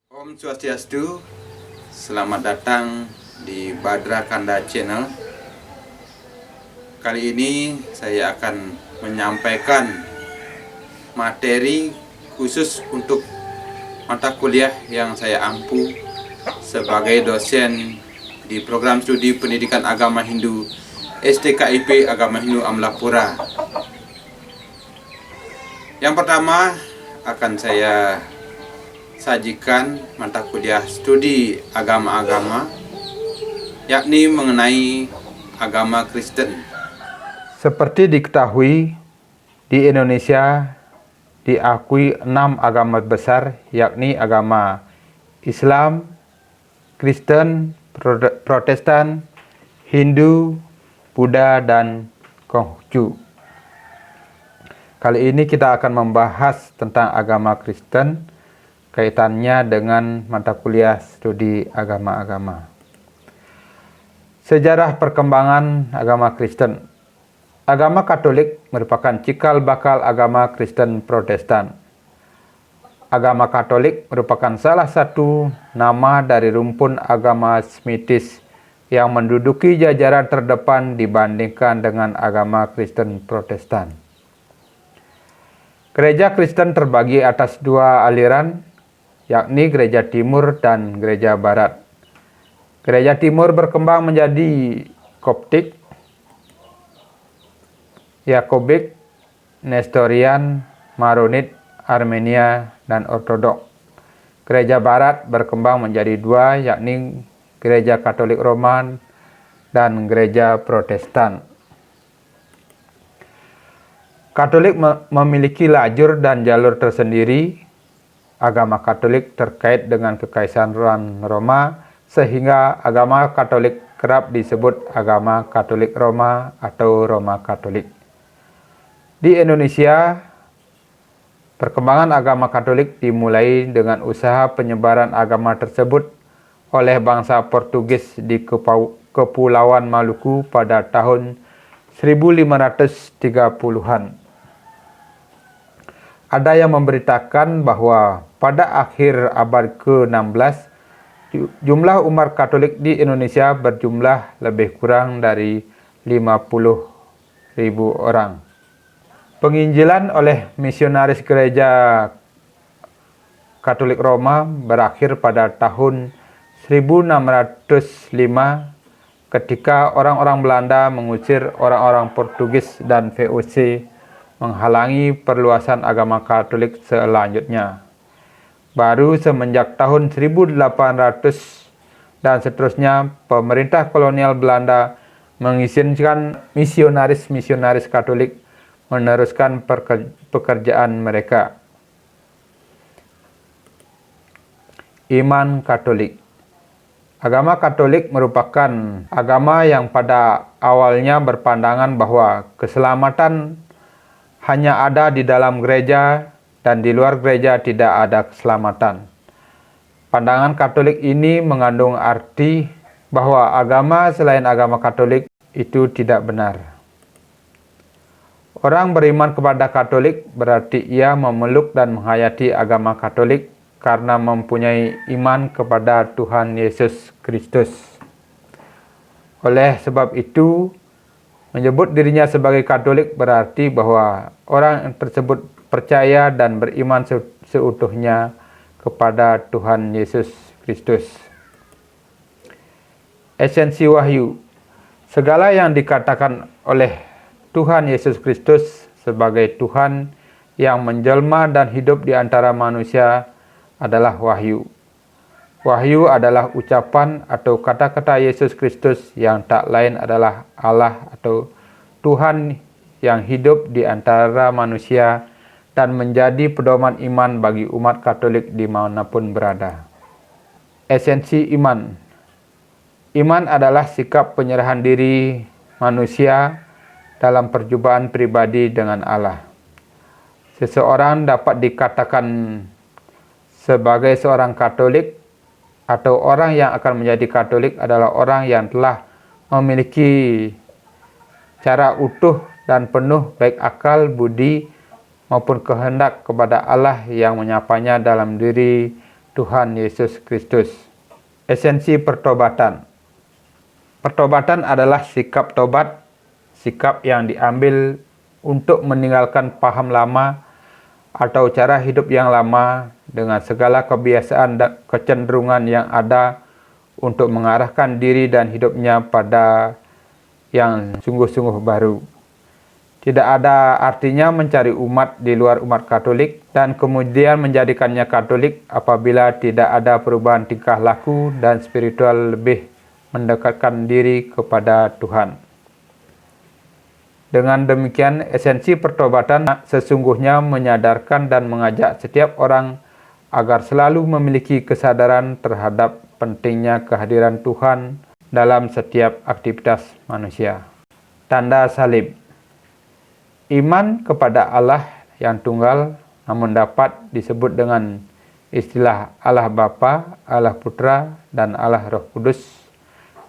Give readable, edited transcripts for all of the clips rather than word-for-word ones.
Om Swastiastu, selamat datang di Badra Kanda Channel. Kali ini saya akan menyampaikan materi khusus untuk mata kuliah yang saya ampu sebagai dosen di program studi pendidikan agama Hindu STKIP Agama Hindu Amlapura. Yang pertama akan saya sajikan mata kuliah studi agama-agama, yakni mengenai agama Kristen. Seperti diketahui, di Indonesia diakui 6 agama besar, yakni agama Islam, Kristen, Protestan, Hindu, Buddha, dan Konghucu. Kali ini kita akan membahas tentang agama Kristen, kaitannya dengan mata kuliah studi agama-agama. Sejarah perkembangan agama Kristen. Agama Katolik merupakan cikal bakal agama Kristen Protestan. Agama Katolik merupakan salah satu nama dari rumpun agama Semitis yang menduduki jajaran terdepan dibandingkan dengan agama Kristen Protestan. Gereja Kristen terbagi atas 2 aliran, yakni Gereja Timur dan Gereja Barat. Gereja Timur berkembang menjadi Koptik, Yakobik, Nestorian, Maronit, Armenia, dan Ortodok. Gereja Barat berkembang menjadi 2, yakni Gereja Katolik Roman dan Gereja Protestan. Katolik memiliki lajur dan jalur tersendiri. Agama Katolik terkait dengan Kekaisaran Roma, sehingga agama Katolik kerap disebut agama Katolik Roma atau Roma Katolik. Di Indonesia, perkembangan agama Katolik dimulai dengan usaha penyebaran agama tersebut oleh bangsa Portugis di Kepulauan Maluku pada tahun 1530-an. Ada yang memberitakan bahwa pada akhir abad ke-16, jumlah umat Katolik di Indonesia berjumlah lebih kurang dari 50.000 orang. Penginjilan oleh misionaris Gereja Katolik Roma berakhir pada tahun 1605 ketika orang-orang Belanda mengusir orang-orang Portugis dan VOC, menghalangi perluasan agama Katolik selanjutnya. Baru semenjak tahun 1800 dan seterusnya, pemerintah kolonial Belanda mengizinkan misionaris-misionaris Katolik meneruskan pekerjaan mereka. Iman Katolik. Agama Katolik merupakan agama yang pada awalnya berpandangan bahwa keselamatan hanya ada di dalam gereja dan di luar gereja tidak ada keselamatan. Pandangan Katolik ini mengandung arti bahwa agama selain agama Katolik itu tidak benar. Orang beriman kepada Katolik berarti ia memeluk dan menghayati agama Katolik karena mempunyai iman kepada Tuhan Yesus Kristus. Oleh sebab itu, menyebut dirinya sebagai Katolik berarti bahwa orang tersebut percaya dan beriman seutuhnya kepada Tuhan Yesus Kristus. Esensi wahyu. Segala yang dikatakan oleh Tuhan Yesus Kristus sebagai Tuhan yang menjelma dan hidup di antara manusia adalah wahyu. Wahyu adalah ucapan atau kata-kata Yesus Kristus yang tak lain adalah Allah atau Tuhan yang hidup di antara manusia dan menjadi pedoman iman bagi umat Katolik dimanapun berada. Esensi iman. Iman adalah sikap penyerahan diri manusia dalam perjumpaan pribadi dengan Allah. Seseorang dapat dikatakan sebagai seorang Katolik atau orang yang akan menjadi Katolik adalah orang yang telah memiliki cara utuh dan penuh baik akal, budi, maupun kehendak kepada Allah yang menyapanya dalam diri Tuhan Yesus Kristus. Esensi pertobatan. Pertobatan adalah sikap tobat, sikap yang diambil untuk meninggalkan paham lama atau cara hidup yang lama dengan segala kebiasaan dan kecenderungan yang ada untuk mengarahkan diri dan hidupnya pada yang sungguh-sungguh baru. Tidak ada artinya mencari umat di luar umat Katolik dan kemudian menjadikannya Katolik apabila tidak ada perubahan tingkah laku dan spiritual lebih mendekatkan diri kepada Tuhan. Dengan demikian, esensi pertobatan sesungguhnya menyadarkan dan mengajak setiap orang agar selalu memiliki kesadaran terhadap pentingnya kehadiran Tuhan dalam setiap aktivitas manusia. Tanda salib. Iman kepada Allah yang tunggal namun dapat disebut dengan istilah Allah Bapa, Allah Putra, dan Allah Roh Kudus,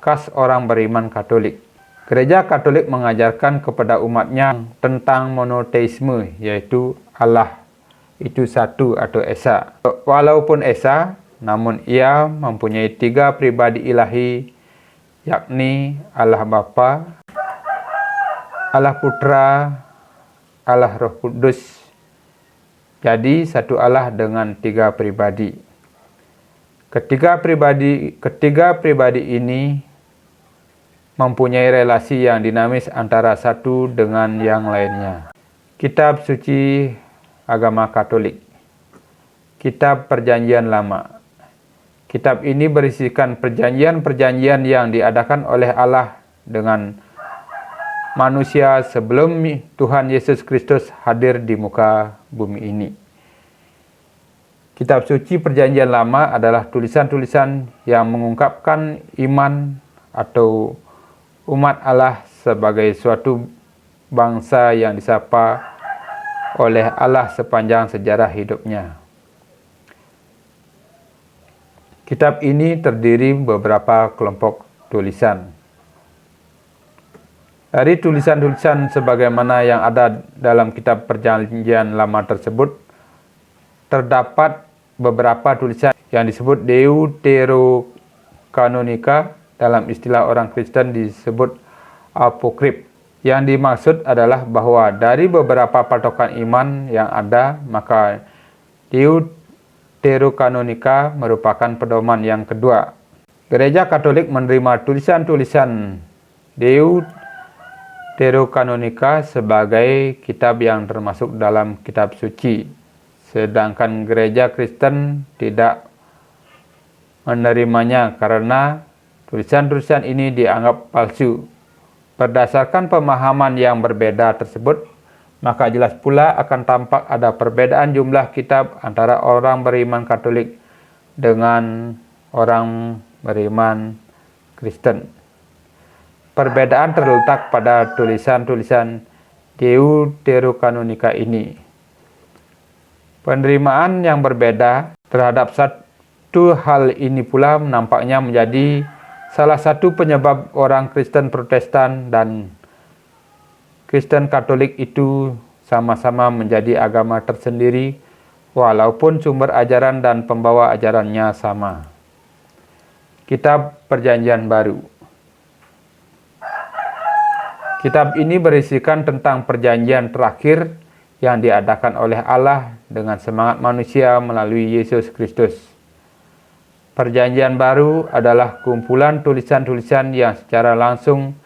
khas orang beriman Katolik. Gereja Katolik mengajarkan kepada umatnya tentang monoteisme, yaitu Allah itu satu atau esa. Walaupun esa, namun ia mempunyai 3 pribadi ilahi, yakni Allah Bapa, Allah Putra, Allah Roh Kudus. Jadi satu Allah dengan 3 pribadi. Ketiga pribadi ini mempunyai relasi yang dinamis antara satu dengan yang lainnya. Kitab suci agama Katolik. Kitab Perjanjian Lama. Kitab ini berisikan perjanjian-perjanjian yang diadakan oleh Allah dengan manusia sebelum Tuhan Yesus Kristus hadir di muka bumi ini. Kitab suci Perjanjian Lama adalah tulisan-tulisan yang mengungkapkan iman atau umat Allah sebagai suatu bangsa yang disapa oleh Allah sepanjang sejarah hidupnya. Kitab ini terdiri beberapa kelompok tulisan. Dari tulisan-tulisan sebagaimana yang ada dalam kitab Perjanjian Lama tersebut, terdapat beberapa tulisan yang disebut Deuterokanonika, dalam istilah orang Kristen disebut apokrif. Yang dimaksud adalah bahwa dari beberapa patokan iman yang ada, maka Deuterokanonika merupakan pedoman yang kedua. Gereja Katolik menerima tulisan-tulisan Deuterokanonika sebagai kitab yang termasuk dalam kitab suci, sedangkan gereja Kristen tidak menerimanya karena tulisan-tulisan ini dianggap palsu. Berdasarkan pemahaman yang berbeda tersebut, maka jelas pula akan tampak ada perbedaan jumlah kitab antara orang beriman Katolik dengan orang beriman Kristen. Perbedaan terletak pada tulisan-tulisan Deuterokanonika ini. Penerimaan yang berbeda terhadap satu hal ini pula nampaknya menjadi salah satu penyebab orang Kristen Protestan dan Kristen Katolik itu sama-sama menjadi agama tersendiri walaupun sumber ajaran dan pembawa ajarannya sama. Kitab Perjanjian Baru. Kitab ini berisikan tentang perjanjian terakhir yang diadakan oleh Allah dengan semangat manusia melalui Yesus Kristus. Perjanjian Baru adalah kumpulan tulisan-tulisan yang secara langsung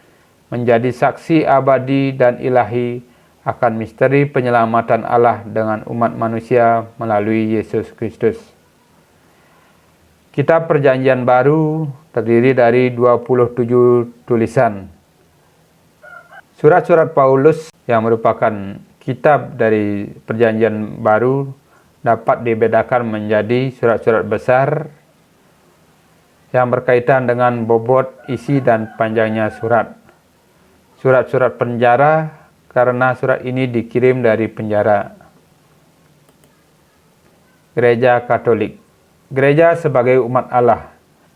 menjadi saksi abadi dan ilahi akan misteri penyelamatan Allah dengan umat manusia melalui Yesus Kristus. Kitab Perjanjian Baru terdiri dari 27 tulisan. Surat-surat Paulus yang merupakan kitab dari Perjanjian Baru dapat dibedakan menjadi surat-surat besar yang berkaitan dengan bobot, isi, dan panjangnya surat. Surat-surat penjara, karena surat ini dikirim dari penjara. Gereja Katolik. Gereja sebagai umat Allah.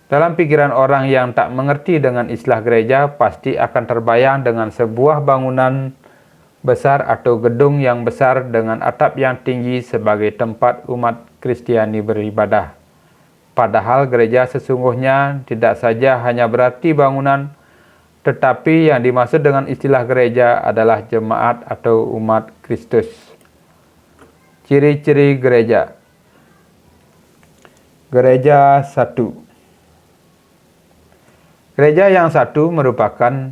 Dalam pikiran orang yang tak mengerti dengan istilah gereja, pasti akan terbayang dengan sebuah bangunan besar atau gedung yang besar dengan atap yang tinggi sebagai tempat umat Kristiani beribadah. Padahal gereja sesungguhnya tidak saja hanya berarti bangunan, tetapi yang dimaksud dengan istilah gereja adalah jemaat atau umat Kristus. Ciri-ciri gereja. Gereja satu. Gereja yang satu merupakan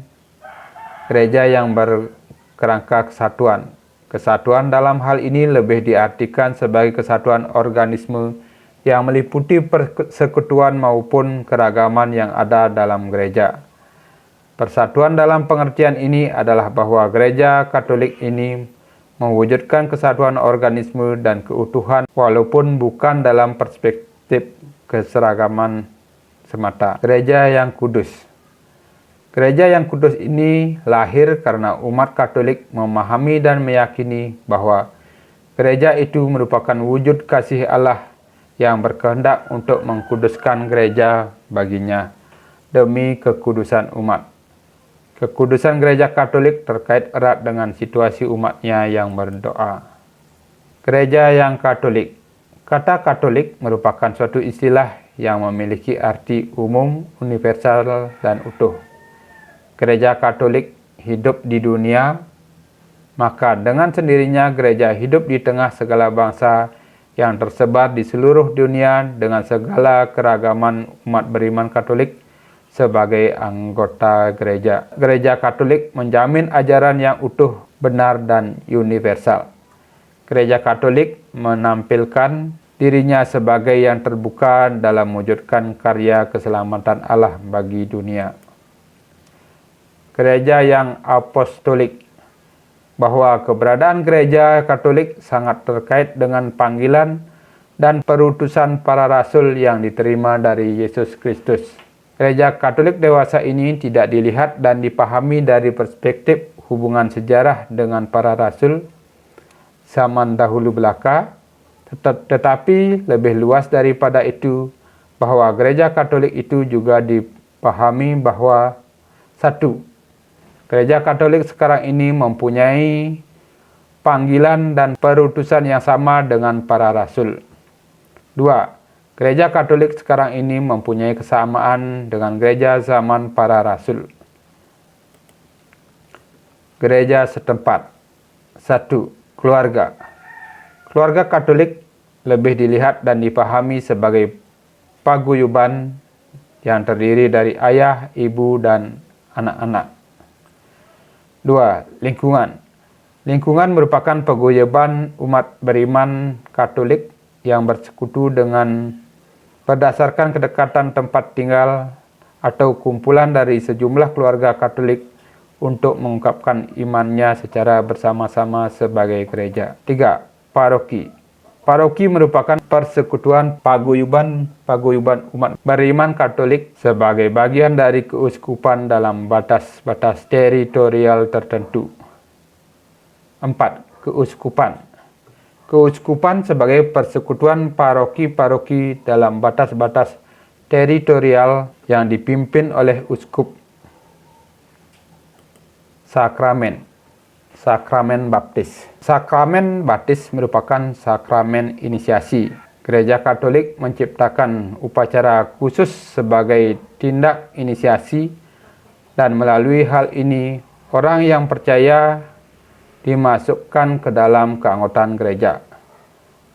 gereja yang berkerangka kesatuan. Kesatuan dalam hal ini lebih diartikan sebagai kesatuan organisme yang meliputi persekutuan maupun keragaman yang ada dalam gereja. Persatuan dalam pengertian ini adalah bahwa gereja Katolik ini mewujudkan kesatuan organisme dan keutuhan walaupun bukan dalam perspektif keseragaman semata. Gereja yang kudus. Gereja yang kudus ini lahir karena umat Katolik memahami dan meyakini bahwa gereja itu merupakan wujud kasih Allah yang berkehendak untuk mengkuduskan gereja baginya demi kekudusan umat. Kekudusan gereja Katolik terkait erat dengan situasi umatnya yang berdoa. Gereja yang Katolik. Kata Katolik merupakan suatu istilah yang memiliki arti umum, universal, dan utuh. Gereja Katolik hidup di dunia, maka dengan sendirinya gereja hidup di tengah segala bangsa yang tersebar di seluruh dunia dengan segala keragaman umat beriman Katolik sebagai anggota gereja. Gereja Katolik menjamin ajaran yang utuh, benar, dan universal. Gereja Katolik menampilkan dirinya sebagai yang terbuka dalam mewujudkan karya keselamatan Allah bagi dunia. Gereja yang apostolik. Bahwa keberadaan gereja Katolik sangat terkait dengan panggilan dan perutusan para rasul yang diterima dari Yesus Kristus. Gereja Katolik dewasa ini tidak dilihat dan dipahami dari perspektif hubungan sejarah dengan para rasul zaman dahulu belaka, tetapi lebih luas daripada itu, bahwa gereja Katolik itu juga dipahami bahwa satu, Gereja Katolik sekarang ini mempunyai panggilan dan perutusan yang sama dengan para rasul. 2. Gereja Katolik sekarang ini mempunyai kesamaan dengan gereja zaman para rasul. Gereja setempat. 1. Keluarga. Keluarga Katolik lebih dilihat dan dipahami sebagai paguyuban yang terdiri dari ayah, ibu, dan anak-anak. 2. Lingkungan. Lingkungan merupakan paguyuban umat beriman Katolik yang bersekutu dengan berdasarkan kedekatan tempat tinggal atau kumpulan dari sejumlah keluarga Katolik untuk mengungkapkan imannya secara bersama-sama sebagai gereja. 3. Paroki. Paroki merupakan persekutuan paguyuban umat beriman Katolik sebagai bagian dari keuskupan dalam batas-batas teritorial tertentu. 4. Keuskupan. Keuskupan sebagai persekutuan paroki-paroki dalam batas-batas teritorial yang dipimpin oleh uskup. Sakramen. Sakramen Baptis. Sakramen Baptis merupakan sakramen inisiasi. Gereja Katolik menciptakan upacara khusus sebagai tindak inisiasi, dan melalui hal ini orang yang percaya dimasukkan ke dalam keanggotaan gereja.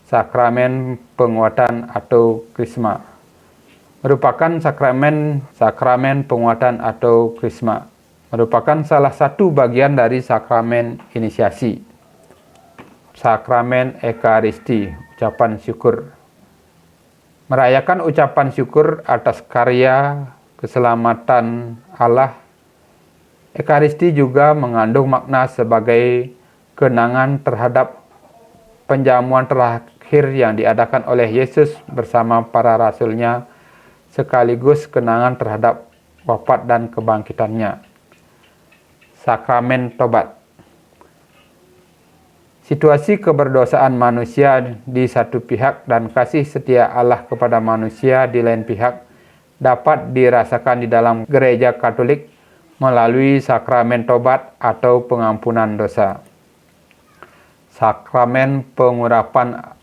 Sakramen penguatan atau krisma merupakan sakramen penguatan atau krisma merupakan salah satu bagian dari sakramen inisiasi. Sakramen Ekaristi, ucapan syukur. Merayakan ucapan syukur atas karya keselamatan Allah. Ekaristi juga mengandung makna sebagai kenangan terhadap penjamuan terakhir yang diadakan oleh Yesus bersama para rasulnya, sekaligus kenangan terhadap wafat dan kebangkitannya. Sakramen Tobat. Situasi keberdosaan manusia di satu pihak dan kasih setia Allah kepada manusia di lain pihak dapat dirasakan di dalam gereja Katolik melalui sakramen tobat atau pengampunan dosa. Sakramen pengurapan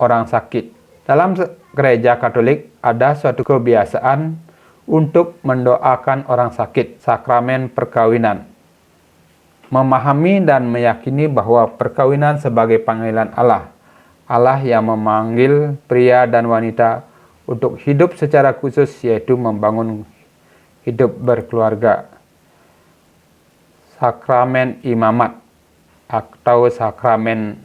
orang sakit. Dalam gereja Katolik ada suatu kebiasaan untuk mendoakan orang sakit, sakramen perkawinan. Memahami dan meyakini bahwa perkawinan sebagai panggilan Allah, Allah yang memanggil pria dan wanita untuk hidup secara khusus, yaitu membangun hidup berkeluarga. Sakramen imamat atau sakramen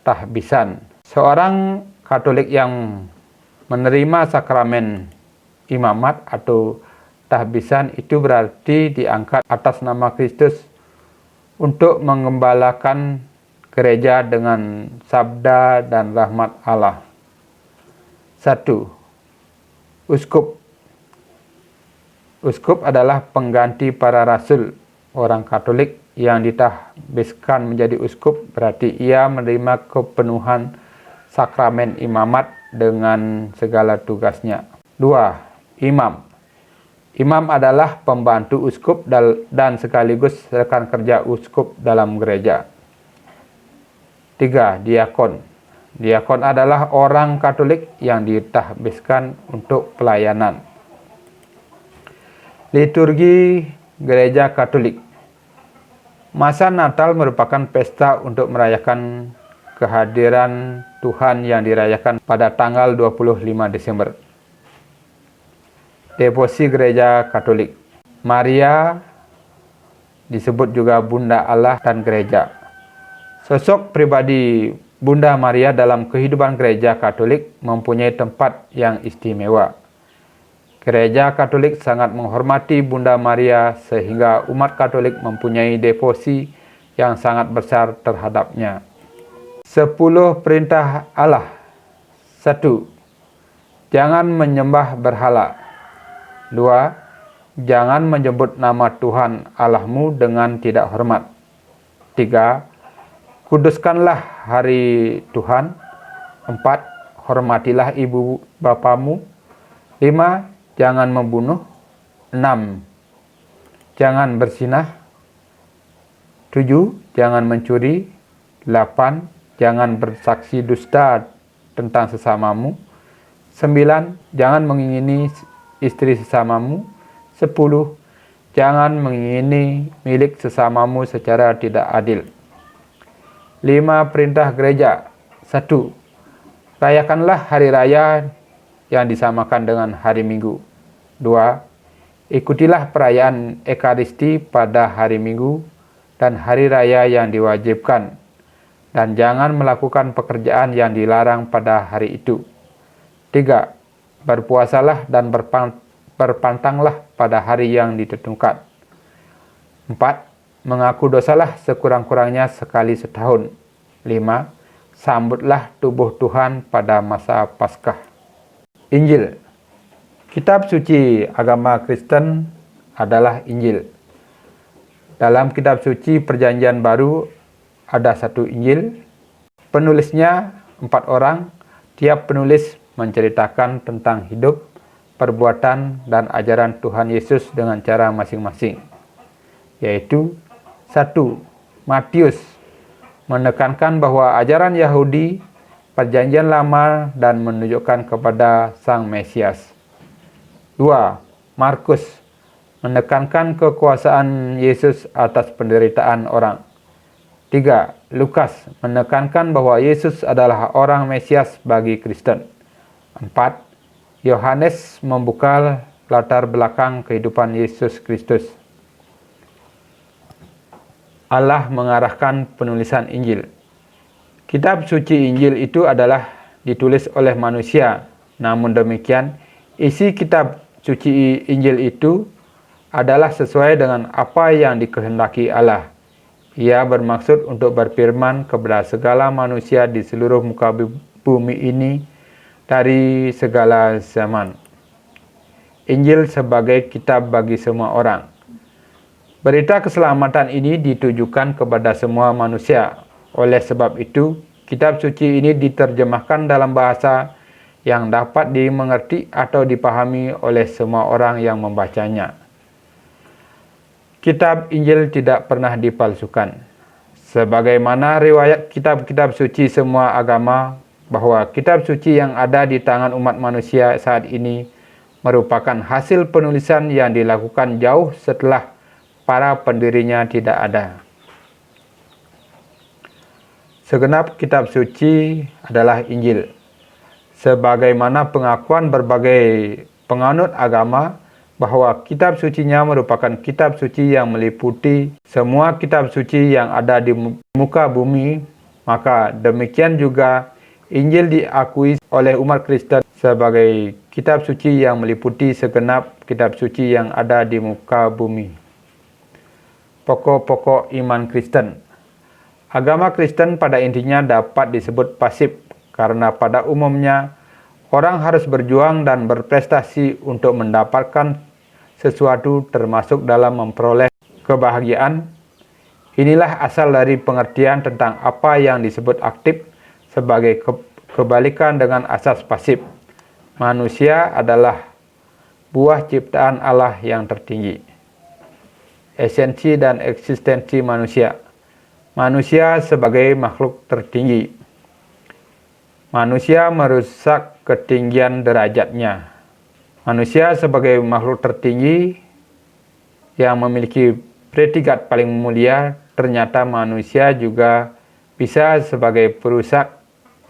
tahbisan. Seorang Katolik yang menerima sakramen imamat atau tahbisan itu berarti diangkat atas nama Kristus untuk mengembalakan gereja dengan sabda dan rahmat Allah. 1. Uskup. Uskup adalah pengganti para rasul. Orang Katolik yang ditahbiskan menjadi uskup berarti ia menerima kepenuhan sakramen imamat dengan segala tugasnya. 2. Imam. Imam adalah pembantu uskup dan sekaligus rekan kerja uskup dalam gereja. 3. Diakon. Diakon adalah orang Katolik yang ditahbiskan untuk pelayanan. Liturgi Gereja Katolik. Masa Natal merupakan pesta untuk merayakan kehadiran Tuhan yang dirayakan pada tanggal 25 Desember. Devosi Gereja Katolik. Maria disebut juga Bunda Allah dan Gereja. Sosok pribadi Bunda Maria dalam kehidupan Gereja Katolik mempunyai tempat yang istimewa. Gereja Katolik sangat menghormati Bunda Maria sehingga umat Katolik mempunyai devosi yang sangat besar terhadapnya. 10 perintah Allah. 1. Jangan menyembah berhala. 2. Jangan menyebut nama Tuhan Allahmu dengan tidak hormat. 3. Kuduskanlah hari Tuhan. 4. Hormatilah ibu bapamu. 5. Jangan membunuh. 6. Jangan berzinah. 7. Jangan mencuri. 8. Jangan bersaksi dusta tentang sesamamu. 9. Jangan mengingini istri sesamamu. 10. Jangan mengingini milik sesamamu secara tidak adil. 5 perintah gereja. 1. Rayakanlah hari raya yang disamakan dengan hari Minggu. 2. Ikutilah perayaan Ekaristi pada hari Minggu dan hari raya yang diwajibkan, dan jangan melakukan pekerjaan yang dilarang pada hari itu. 3. Berpuasalah dan berpantanglah pada hari yang ditentukan. 4. Mengaku dosalah sekurang-kurangnya sekali setahun. 5. Sambutlah tubuh Tuhan pada masa Paskah. Injil. Kitab suci agama Kristen adalah Injil. Dalam kitab suci Perjanjian Baru ada 1 Injil. Penulisnya 4 orang. Tiap penulis menceritakan tentang hidup, perbuatan, dan ajaran Tuhan Yesus dengan cara masing-masing. Yaitu 1. Matius menekankan bahwa ajaran Yahudi Perjanjian Lama dan menunjukkan kepada Sang Mesias. 2. Markus menekankan kekuasaan Yesus atas penderitaan orang. 3. Lukas menekankan bahwa Yesus adalah orang Mesias bagi Kristen. 4. Yohanes membuka latar belakang kehidupan Yesus Kristus. Allah mengarahkan penulisan Injil. Kitab suci Injil itu adalah ditulis oleh manusia. Namun demikian, isi kitab suci Injil itu adalah sesuai dengan apa yang dikehendaki Allah. Ia bermaksud untuk berfirman kepada segala manusia di seluruh muka bumi ini dari segala zaman. Injil sebagai kitab bagi semua orang. Berita keselamatan ini ditujukan kepada semua manusia. Oleh sebab itu, kitab suci ini diterjemahkan dalam bahasa yang dapat dimengerti atau dipahami oleh semua orang yang membacanya. Kitab Injil tidak pernah dipalsukan. Sebagaimana riwayat kitab-kitab suci semua agama, bahwa kitab suci yang ada di tangan umat manusia saat ini merupakan hasil penulisan yang dilakukan jauh setelah para pendirinya tidak ada. Segenap kitab suci adalah Injil. Sebagaimana pengakuan berbagai penganut agama bahwa kitab sucinya merupakan kitab suci yang meliputi semua kitab suci yang ada di muka bumi, maka demikian juga Injil diakui oleh umat Kristen sebagai kitab suci yang meliputi segenap kitab suci yang ada di muka bumi. Pokok-pokok iman Kristen. Agama Kristen pada intinya dapat disebut pasif karena pada umumnya orang harus berjuang dan berprestasi untuk mendapatkan sesuatu termasuk dalam memperoleh kebahagiaan. Inilah asal dari pengertian tentang apa yang disebut aktif sebagai kebalikan dengan asas pasif. Manusia adalah buah ciptaan Allah yang tertinggi. Esensi dan eksistensi manusia. Manusia sebagai makhluk tertinggi. Manusia merusak ketinggian derajatnya. Manusia sebagai makhluk tertinggi yang memiliki predikat paling mulia, ternyata manusia juga bisa sebagai perusak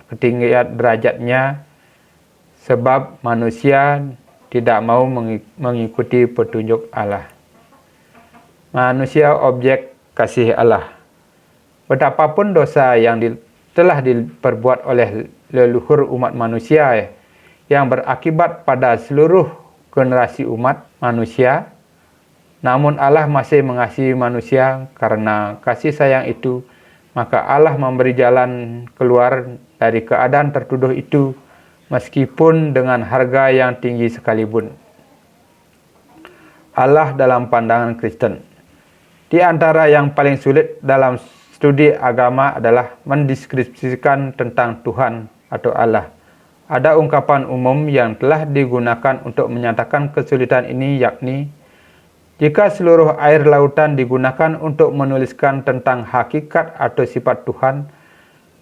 ketinggian derajatnya sebab manusia tidak mau mengikuti petunjuk Allah. Manusia objek kasih Allah. Betapapun dosa yang telah diperbuat oleh leluhur umat manusia yang berakibat pada seluruh generasi umat manusia, namun Allah masih mengasihi manusia. Karena kasih sayang itu, maka Allah memberi jalan keluar dari keadaan tertuduh itu, meskipun dengan harga yang tinggi sekalipun. Allah dalam pandangan Kristen. Di antara yang paling sulit dalam studi agama adalah mendeskripsikan tentang Tuhan atau Allah. Ada ungkapan umum yang telah digunakan untuk menyatakan kesulitan ini, yakni jika seluruh air lautan digunakan untuk menuliskan tentang hakikat atau sifat Tuhan,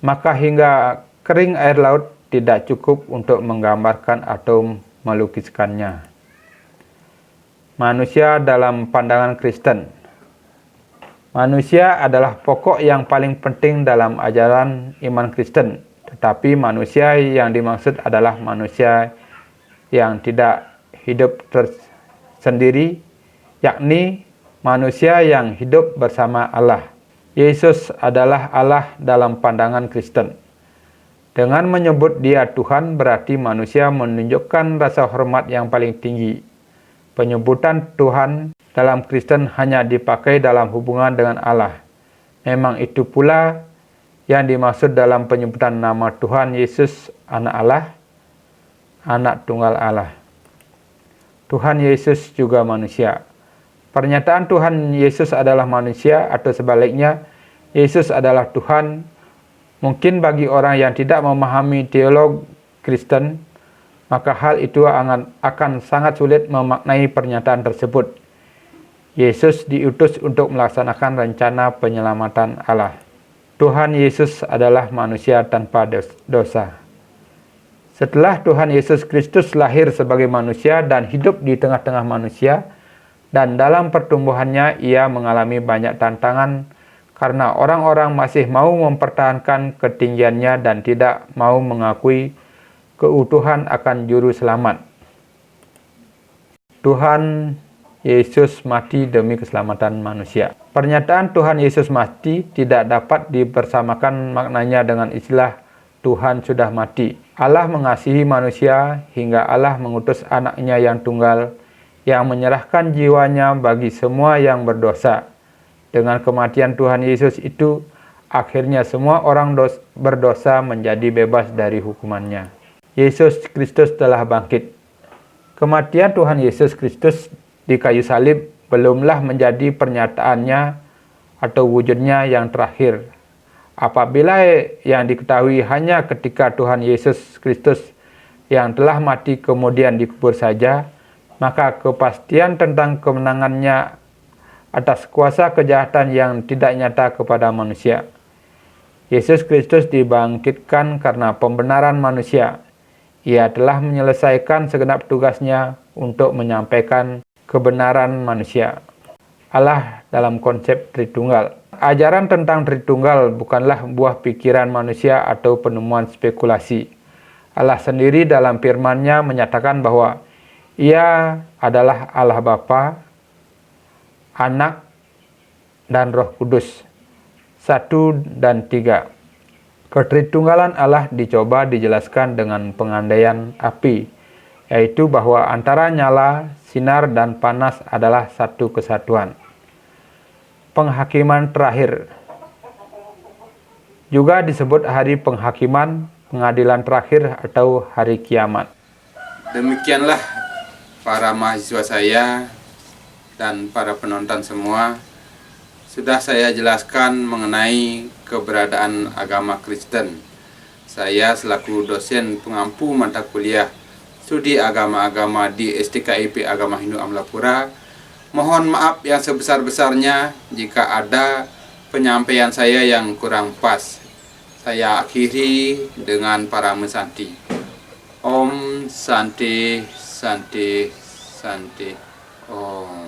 maka hingga kering air laut tidak cukup untuk menggambarkan atau melukiskannya. Manusia dalam pandangan Kristen. Manusia adalah pokok yang paling penting dalam ajaran iman Kristen, tetapi manusia yang dimaksud adalah manusia yang tidak hidup tersendiri, yakni manusia yang hidup bersama Allah. Yesus adalah Allah dalam pandangan Kristen. Dengan menyebut Dia Tuhan berarti manusia menunjukkan rasa hormat yang paling tinggi. Penyebutan Tuhan dalam Kristen hanya dipakai dalam hubungan dengan Allah. Memang itu pula yang dimaksud dalam penyebutan nama Tuhan Yesus, Anak Allah, Anak Tunggal Allah. Tuhan Yesus juga manusia. Pernyataan Tuhan Yesus adalah manusia atau sebaliknya, Yesus adalah Tuhan. Mungkin bagi orang yang tidak memahami teologi Kristen, maka hal itu akan sangat sulit memaknai pernyataan tersebut. Yesus diutus untuk melaksanakan rencana penyelamatan Allah. Tuhan Yesus adalah manusia tanpa dosa. Setelah Tuhan Yesus Kristus lahir sebagai manusia dan hidup di tengah-tengah manusia, dan dalam pertumbuhannya ia mengalami banyak tantangan karena orang-orang masih mau mempertahankan ketinggiannya dan tidak mau mengakui keutuhan akan juru selamat. Tuhan Yesus mati demi keselamatan manusia. Pernyataan Tuhan Yesus mati tidak dapat dipersamakan maknanya dengan istilah Tuhan sudah mati. Allah mengasihi manusia hingga Allah mengutus anaknya yang tunggal yang menyerahkan jiwanya bagi semua yang berdosa. Dengan kematian Tuhan Yesus itu, akhirnya semua orang berdosa menjadi bebas dari hukumannya. Yesus Kristus telah bangkit. Kematian Tuhan Yesus Kristus di kayu salib belumlah menjadi pernyataannya atau wujudnya yang terakhir. Apabila yang diketahui hanya ketika Tuhan Yesus Kristus yang telah mati kemudian dikubur saja, maka kepastian tentang kemenangannya atas kuasa kejahatan yang tidak nyata kepada manusia. Yesus Kristus dibangkitkan karena pembenaran manusia. Ia telah menyelesaikan segenap tugasnya untuk menyampaikan kebenaran manusia. Allah dalam konsep Tritunggal. Ajaran tentang Tritunggal bukanlah buah pikiran manusia atau penemuan spekulasi. Allah sendiri dalam firman-Nya menyatakan bahwa Ia adalah Allah Bapa, Anak, dan Roh Kudus, 1 dan 3. Ketritunggalan Allah dicoba dijelaskan dengan pengandaian api, yaitu bahwa antara nyala, sinar, dan panas adalah satu kesatuan. Penghakiman terakhir juga disebut hari penghakiman, pengadilan terakhir, atau hari kiamat. Demikianlah para mahasiswa saya dan para penonton semua, sudah saya jelaskan mengenai keberadaan agama Kristen. Saya selaku dosen pengampu mata kuliah studi agama-agama di STKIP Agama Hindu Amlapura, mohon maaf yang sebesar-besarnya jika ada penyampaian saya yang kurang pas. Saya akhiri dengan para mesanti. Om Santi Santi Santi Om.